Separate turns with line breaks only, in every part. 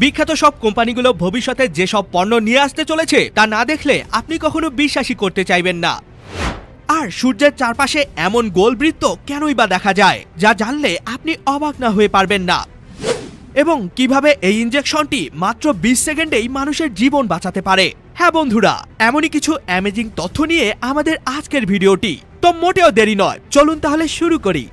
বিখ্যাত সব কোম্পানিগুলো ভবিষ্যতে যেসব পণ্য নিয়ে আসতে চলেছে তা না দেখলে আপনি কখনো বিশ্বাসই করতে চাইবেন না। আর সূর্যের চারপাশে এমন গোল বৃত্ত কেনই বা দেখা যায়, যা জানলে আপনি অবাক না হয়ে পারবেন না। এবং কিভাবে এই ইনজেকশনটি মাত্র 20 সেকেন্ডেই মানুষের জীবন বাঁচাতে পারে। হ্যাঁ বন্ধুরা, এমনই কিছু অ্যামেজিং তথ্য নিয়ে আমাদের আজকের ভিডিওটি। তো মোটেও দেরি নয়, চলুন তাহলে শুরু করি।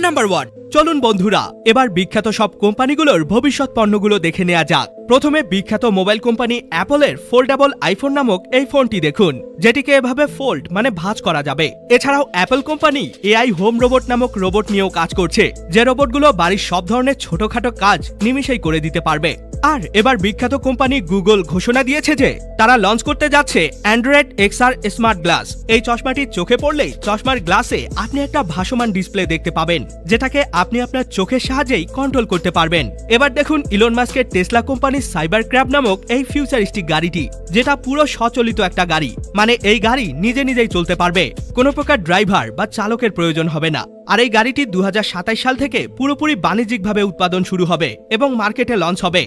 নাম্বার 1, চলুন বন্ধুরা এবার বিখ্যাত সব কোম্পানিগুলোর ভবিষ্যৎ পণ্যগুলো দেখে নেওয়া যাক। প্রথমে বিখ্যাত মোবাইল কোম্পানি অ্যাপলের ফোল্ডেবল আইফোন নামক এই ফোনটি দেখুন, যেটিকে এভাবে ফোল্ড মানে ভাঁজ করা যাবে। এছাড়াও Apple company AI home robot নামক রোবট নিয়েও কাজ করছে, যে রোবটগুলো বাড়ির সব ধরনের ছোটখাটো কাজ নিমিষেই করে দিতে পারবে। আর এবার বিখ্যাত কোম্পানি গুগল ঘোষণা দিয়েছে যে তারা লঞ্চ করতে যাচ্ছে অ্যান্ড্রয়েড এক্সআর স্মার্ট গ্লাস। এই চশমাটি চোখে পড়লেই চশমার গ্লাসে আপনি একটা ভাসমান ডিসপ্লে দেখতে পাবেন, যেটাকে আপনি আপনার চোখের সাহায্যেই কন্ট্রোল করতে পারবেন। এবার দেখুন ইলন মাস্কের টেসলা কোম্পানির সাইবার ক্র্যাব নামক এই ফিউচারিস্টিক গাড়িটি, যেটা পুরো স্বচালিত একটা গাড়ি। মানে এই গাড়ি নিজে নিজেই চলতে পারবে, কোনো প্রকার ড্রাইভার বা চালকের প্রয়োজন হবে না। আর এই গাড়িটি 2027 সাল থেকে পুরোপুরি বাণিজ্যিকভাবে উৎপাদন শুরু হবে এবং মার্কেটে লঞ্চ হবে।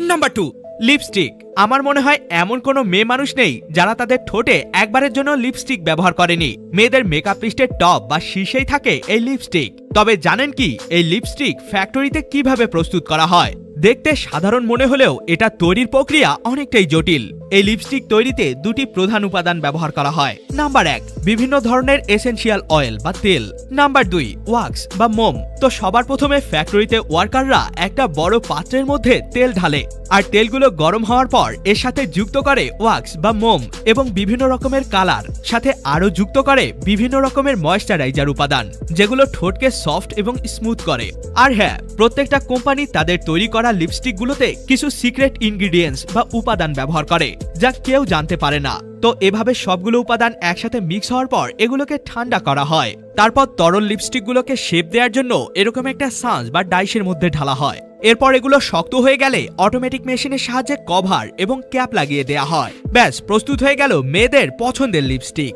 Number 2, lipstick. আমার মনে হয় এমন কোনো মেয়ে মানুষ নেই যারা তাদের ঠোঁটে একবারের জন্য লিপস্টিক ব্যবহার করেনি। মেয়েদের মেকআপ লিস্টের টপ বা শীর্ষেই থাকে এই লিপস্টিক। তবে জানেন কি এই লিপস্টিক ফ্যাক্টরিতে কিভাবে প্রস্তুত করা হয়? দেখতে সাধারণ মনে হলেও এটা তৈরির প্রক্রিয়া অনেকটাই জটিল। এই লিপস্টিক তৈরিতে দুটি প্রধান উপাদান ব্যবহার করা হয়। নাম্বার 1, বিভিন্ন ধরনের এসেনশিয়াল অয়েল বা তেল। নাম্বার 2, ওয়াক্স বা মোম। তো সবার প্রথমে ফ্যাক্টরিতে ওয়ার্কাররা একটা বড় পাত্রের মধ্যে তেল ঢালে, আর তেলগুলো গরম হওয়ার পর এর সাথে যুক্ত করে ওয়াক্স বা মোম এবং বিভিন্ন রকমের কালার, সাথে আরো যুক্ত করে বিভিন্ন রকমের ময়েশ্চারাইজার উপাদান, যেগুলো ঠোঁটকে সফট এবং স্মুথ করে। আর হ্যাঁ, প্রত্যেকটা কোম্পানি তাদের তৈরি করা লিপস্টিকগুলোতে কিছু সিক্রেট ইনগ্রিডিয়েন্টস বা উপাদান ব্যবহার করে, যা কেউ জানতে পারে না। তো এভাবে সবগুলো উপাদান একসাথে মিক্স হওয়ার পর এগুলোকে ঠান্ডা করা হয়। তারপর তরল লিপস্টিকগুলোকে শেপ দেওয়ার জন্য এরকম একটা সাঁজ বা ডাইসের মধ্যে ঢালা হয়। এরপর এগুলো শক্ত হয়ে গেলে অটোমেটিক মেশিনের সাহায্যে কভার এবং ক্যাপ লাগিয়ে দেয়া হয়। ব্যাস, প্রস্তুত হয়ে গেল মেয়েদের পছন্দের লিপস্টিক।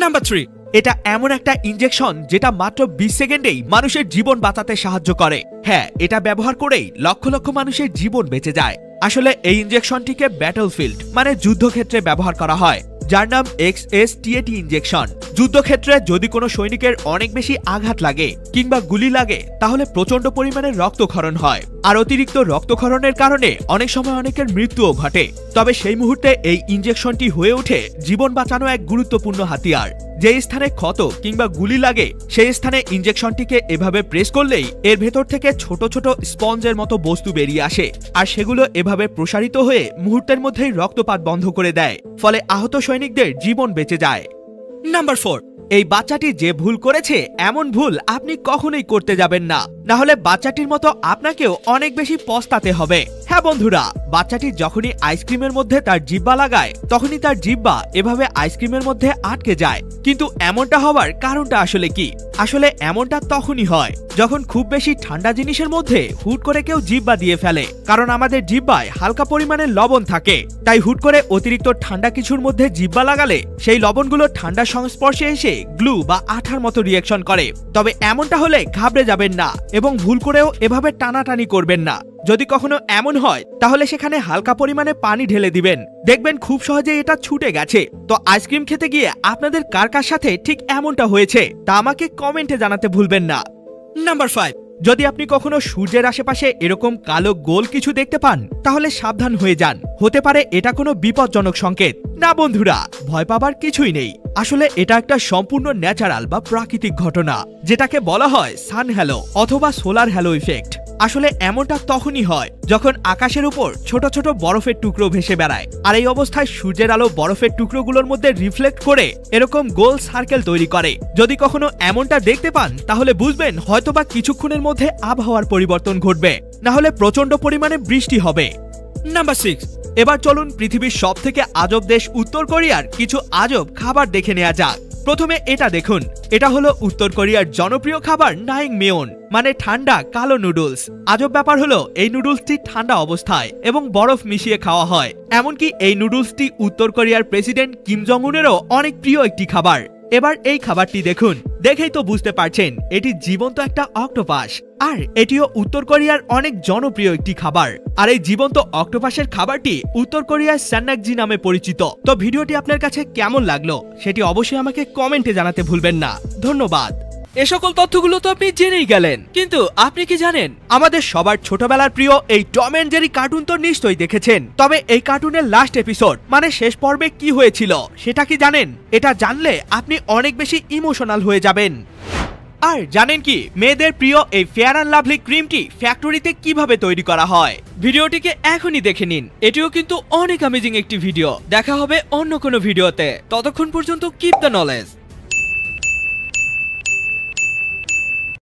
নাম্বার 3, এটা এমন একটা ইনজেকশন যেটা মাত্র 20 সেকেন্ডেই মানুষের জীবন বাঁচাতে সাহায্য করে। হ্যাঁ, এটা ব্যবহার করেই লক্ষ লক্ষ মানুষের জীবন বেঁচে যায়। আসলে এই ইনজেকশনটিকে ব্যাটলফিল্ড মানে যুদ্ধক্ষেত্রে ব্যবহার করা হয়, যার নাম XSTAT ইনজেকশন। যুদ্ধক্ষেত্রে যদি কোনো সৈনিকের অনেক বেশি আঘাত লাগে কিংবা গুলি লাগে, তাহলে প্রচন্ড পরিমাণে রক্তক্ষরণ হয়। আর অতিরিক্ত রক্তক্ষরণের কারণে অনেক সময় অনেকের মৃত্যুও ঘটে। তবে সেই মুহূর্তে এই ইনজেকশনটি হয়ে ওঠে জীবন বাঁচানো এক গুরুত্বপূর্ণ হাতিয়ার। যে স্থানে ক্ষত কিংবা গুলি লাগে সেই স্থানে ইনজেকশনটিকে এভাবে প্রেস করলেই এর ভেতর থেকে ছোট ছোট স্পঞ্জের মতো বস্তু বেরিয়ে আসে, আর সেগুলো এভাবে প্রসারিত হয়ে মুহূর্তের মধ্যেই রক্তপাত বন্ধ করে দেয়, ফলে আহত সৈনিকদের জীবন বেঁচে যায়। নাম্বার 4, এই বাচ্চাটি যে ভুল করেছে এমন ভুল আপনি কখনোই করতে যাবেন না, না হলে বাচ্চাটির মতো আপনাকেও অনেক বেশি পস্তাতে হবে। হ্যাঁ বন্ধুরা, বাচ্চাটি যখনই আইসক্রিমের মধ্যে তার জিহ্বা লাগায় তখনই তার জিহ্বা এভাবে আইসক্রিমের মধ্যে আটকে যায়। কিন্তু এমনটা হওয়ার কারণটা আসলে কি? আসলে এমনটা তখনই হয় যখন খুব বেশি ঠান্ডা জিনিসের মধ্যে হুট করে কেউ জিহ্বা দিয়ে ফেলে। কারণ আমাদের জিহ্বায় হালকা পরিমাণে লবণ থাকে, তাই হুট করে অতিরিক্ত ঠান্ডা কিছুর মধ্যে জিহ্বা লাগালে সেই লবণগুলো ঠান্ডার সংস্পর্শে এসে গ্লু বা আঠার মতো রিঅ্যাকশন করে। তবে এমনটা হলে ঘাবড়ে যাবেন না এবং ভুল করেও এভাবে টানাটানি করবেন না। যদি কখনো এমন হয় তাহলে সেখানে হালকা পরিমাণে পানি ঢেলে দিবেন, দেখবেন খুব সহজে এটা ছুটে গেছে। তো আইসক্রিম খেতে গিয়ে আপনাদের কার কার সাথে ঠিক এমনটা হয়েছে তা আমাকে কমেন্টে জানাতে ভুলবেন না। নাম্বার 5, যদি আপনি কখনো সূর্যের আশেপাশে এরকম কালো গোল কিছু দেখতে পান তাহলে সাবধান হয়ে যান, হতে পারে এটা কোনো বিপজ্জনক সংকেত। না বন্ধুরা, ভয় পাবার কিছুই নেই। আসলে এটা একটা সম্পূর্ণ ন্যাচারাল বা প্রাকৃতিক ঘটনা, যেটাকে বলা হয় সান হ্যালো অথবা সোলার হ্যালো ইফেক্ট। আসলে এমনটা তখনই হয় যখন আকাশের উপর ছোট ছোট বরফের টুকরো ভেসে বেড়ায়, আর এই অবস্থায় সূর্যের আলো বরফের টুকরোগুলোর মধ্যে রিফ্লেক্ট করে এরকম গোল সার্কেল তৈরি করে। যদি কখনো এমনটা দেখতে পান তাহলে বুঝবেন হয়তোবা কিছুক্ষণের মধ্যে আবহাওয়ার পরিবর্তন ঘটবে, না হলে প্রচন্ড পরিমাণে বৃষ্টি হবে। নাম্বার 6, এবার চলুন পৃথিবীর সবথেকে আজব দেশ উত্তর কোরিয়ার কিছু আজব খাবার দেখে নেওয়া যাক। প্রথমে এটা দেখুন, এটা হলো উত্তর কোরিয়ার জনপ্রিয় খাবার নাইংমেয়ন, মানে ঠান্ডা কালো নুডলস। আজব ব্যাপার হলো এই নুডলসটি ঠান্ডা অবস্থায় এবং বরফ মিশিয়ে খাওয়া হয়। এমনকি এই নুডলসটি উত্তর কোরিয়ার প্রেসিডেন্ট কিম জং উনেরও অনেক প্রিয় একটি খাবার। এবার এই খাবারটি দেখুন, দেখেই তো বুঝতে পারছেন এটি জীবন্ত একটা অক্টোপাস। আর এটিও উত্তর কোরিয়ার অনেক জনপ্রিয় একটি খাবার। আর এই জীবন্ত অক্টোপাসের খাবারটি উত্তর কোরিয়ার সান্নাকজি নামে পরিচিত। তো ভিডিওটি আপনার কাছে কেমন লাগলো সেটি অবশ্যই আমাকে কমেন্টে জানাতে ভুলবেন না। ধন্যবাদ। এ সকল তথ্যগুলো তো আপনি জেনেই গেলেন, কিন্তু আপনি কি জানেন আমাদের সবার ছোটবেলার প্রিয় এই টম এন্ড জেরি কার্টুন তো নিশ্চয়ই দেখেছেন। তবে এই কার্টুনের লাস্ট এপিসোড মানে শেষ পর্বে কি হয়েছিল সেটা কি জানেন? এটা জানলে আপনি অনেক বেশি ইমোশনাল হয়ে যাবেন। আর জানেন কি মেয়েদের প্রিয় এই ফেয়ার অ্যান্ড লাভলি ক্রিমটি ফ্যাক্টরিতে কিভাবে তৈরি করা হয়? ভিডিওটিকে এখনই দেখে নিন। এটিও কিন্তু অনেক অ্যামেজিং একটি ভিডিও। দেখা হবে অন্য কোনো ভিডিওতে। ততক্ষণ পর্যন্ত কিপ দ্য নলেজ।